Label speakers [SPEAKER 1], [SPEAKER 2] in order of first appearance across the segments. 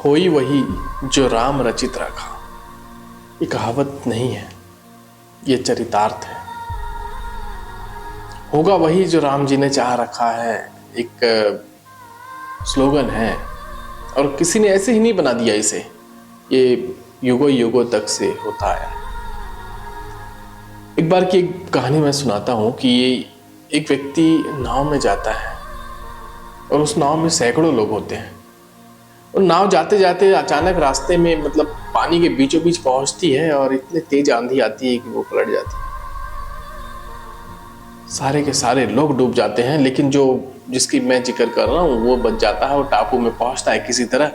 [SPEAKER 1] होई वही जो राम रचित रखा। ये कहावत नहीं है, ये चरितार्थ है। होगा वही जो राम जी ने चाह रखा है, एक स्लोगन है। और किसी ने ऐसे ही नहीं बना दिया इसे, ये युगों युगों तक से होता आया। एक बार की एक कहानी मैं सुनाता हूँ कि ये एक व्यक्ति नाव में जाता है और उस नाव में सैकड़ों लोग होते हैं। और नाव जाते जाते अचानक रास्ते में पानी के बीचों बीच पहुंचती है और इतने तेज आंधी आती है कि वो पलट जाती है। सारे के सारे लोग डूब जाते हैं, लेकिन जिसकी मैं जिक्र कर रहा हूँ वो बच जाता है और टापू में पहुंचता है किसी तरह।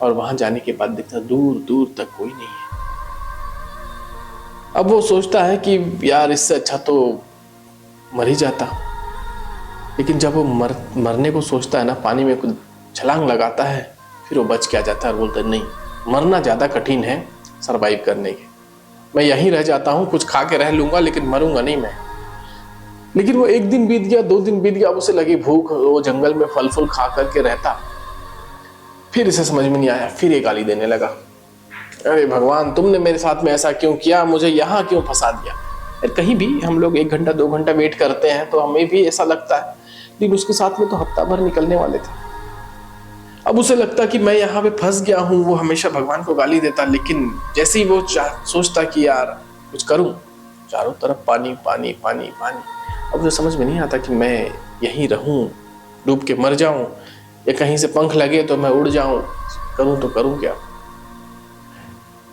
[SPEAKER 1] और वहां जाने के बाद देखता दूर दूर तक कोई नहीं है। अब वो सोचता है कि यार इससे अच्छा तो मर ही जाता। लेकिन जब वो मरने को सोचता है ना, पानी में कुछ छलांग लगाता है, फिर वो बच के आ जाता है और बोलता है नहीं, मरना ज्यादा कठिन है सरवाइव करने के। मैं यहीं रह जाता हूँ, कुछ खा के रह लूंगा, लेकिन मरूंगा नहीं मैं। लेकिन वो 1 दिन बीत गया, 2 दिन बीत गया, अब उसे लगी भूख, वो जंगल में फल फूल खा करके रहता। फिर इसे समझ में नहीं आया, फिर ये गाली देने लगा, अरे भगवान तुमने मेरे साथ में ऐसा क्यों किया, मुझे यहाँ क्यों फंसा दिया। कहीं भी हम लोग 1 घंटा 2 घंटा वेट करते हैं तो हमें भी ऐसा लगता है, लेकिन उसके साथ में तो हफ्ता भर निकलने वाले थे। अब उसे लगता कि मैं यहाँ पे फंस गया हूँ। वो हमेशा भगवान को गाली देता, लेकिन जैसे ही वो सोचता कि यार कुछ करूं, चारों तरफ पानी पानी पानी पानी। अब उसे समझ में नहीं आता कि मैं यहीं रहूं, डूब के मर जाऊं, या कहीं से पंख लगे तो मैं उड़ जाऊं, करूं तो करूं क्या।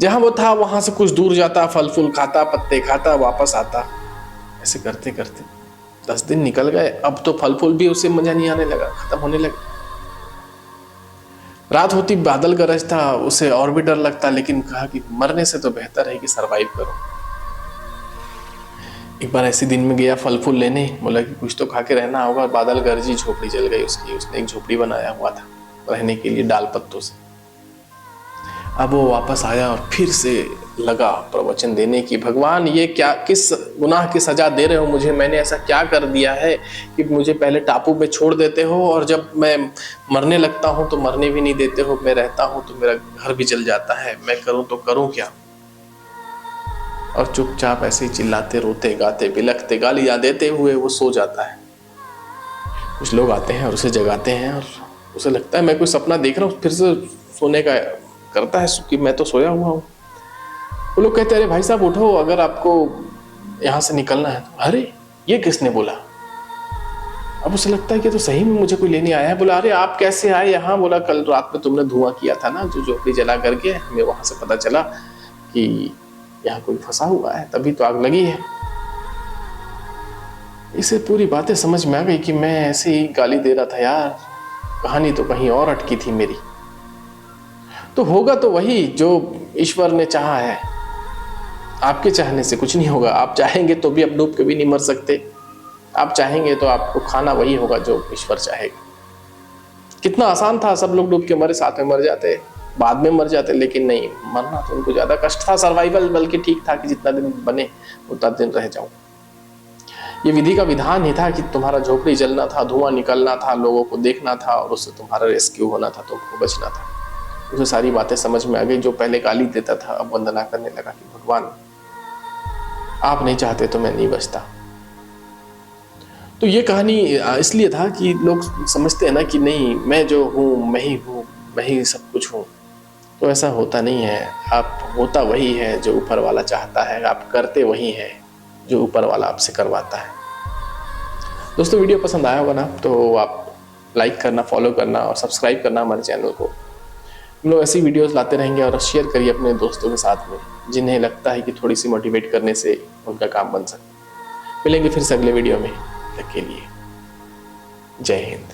[SPEAKER 1] जहां वो था वहां से कुछ दूर जाता, फल फूल खाता, पत्ते खाता, वापस आता। ऐसे करते करते 10 दिन निकल गए। अब तो फल फूल भी उसे मजा नहीं आने लगा, खत्म होने लगा। रात होती, बादल गरजता, उसे और भी डर लगता, लेकिन कहा कि मरने से तो बेहतर है कि सरवाइव करो। एक बार ऐसे दिन में गया फल फूल लेने, बोला कि कुछ तो खा के रहना होगा। बादल गरजी, झोपड़ी जल गई उसकी। उसने एक झोपड़ी बनाया हुआ था रहने के लिए डाल पत्तों से। अब वो वापस आया और फिर से लगा प्रवचन देने की, भगवान ये क्या, किस गुनाह की सजा दे रहे हो मुझे, मैंने ऐसा क्या कर दिया है कि मुझे पहले टापू पे छोड़ देते हो और जब मैं मरने लगता हूँ तो मरने भी नहीं देते हो, मैं रहता हूँ तो मेरा घर भी जल जाता है, मैं करूँ तो करूँ क्या। और चुपचाप ऐसे ही चिल्लाते, रोते, गाते, बिलखते, गालियां देते हुए वो सो जाता है। कुछ लोग आते हैं और उसे जगाते हैं और उसे लगता है मैं कोई सपना देख रहा हूँ, फिर से सोने का करता है कि मैं तो सोया हुआ हूँ। वो लोग कहते हैं अरे भाई साहब उठो, अगर आपको यहाँ से निकलना है तो। अरे ये किसने बोला। अब उसे लगता है कि तो सही में मुझे कोई लेने आया है। बोला अरे आप कैसे आए यहाँ। बोला कल रात में तुमने धुआं किया था ना, जो झोपड़ी जला करके, हमें वहां से पता चला कि यहाँ कोई फंसा हुआ है, तभी तो आग लगी है। इसे पूरी बातें समझ में आ गई कि मैं ऐसे ही गाली दे रहा था यार, कहानी तो कहीं और अटकी थी मेरी। तो होगा तो वही जो ईश्वर ने चाहा है। आपके चाहने से कुछ नहीं होगा। आप चाहेंगे तो भी अब डूब के भी नहीं मर सकते। आप चाहेंगे तो आपको खाना वही होगा जो ईश्वर चाहेगा। कितना आसान था, सब लोग डूब के मरे, साथ में मर जाते, बाद में मर जाते, लेकिन नहीं, मरना तो उनको ज्यादा कष्ट था। सर्वाइवल बल्कि ठीक था कि जितना दिन बने उतना दिन रह जाऊं। ये विधि का विधान ही था कि तुम्हारा झोपड़ी जलना था, धुआं निकलना था, लोगों को देखना था और उससे तुम्हारा रेस्क्यू होना था, तुमको बचना था। उसे सारी बातें समझ में आ गई। जो पहले गाली देता था अब वंदना करने लगा कि भगवान आप नहीं चाहते तो मैं नहीं बचता। तो ये कहानी इसलिए था कि लोग समझते हैं ना कि नहीं, मैं जो हूँ मैं ही हूँ, मैं ही सब कुछ हूँ। तो ऐसा होता नहीं है। आप होता वही है जो ऊपर वाला चाहता है, आप करते वही है जो ऊपर वाला आपसे करवाता है। दोस्तों वीडियो पसंद आया होगा ना, तो आप लाइक करना, फॉलो करना और सब्सक्राइब करना हमारे चैनल को। हम लोग ऐसी वीडियोस लाते रहेंगे और शेयर करिए अपने दोस्तों के साथ में, जिन्हें लगता है कि थोड़ी सी मोटिवेट करने से उनका काम बन सकता है। मिलेंगे फिर से अगले वीडियो में, तक के लिए जय हिंद।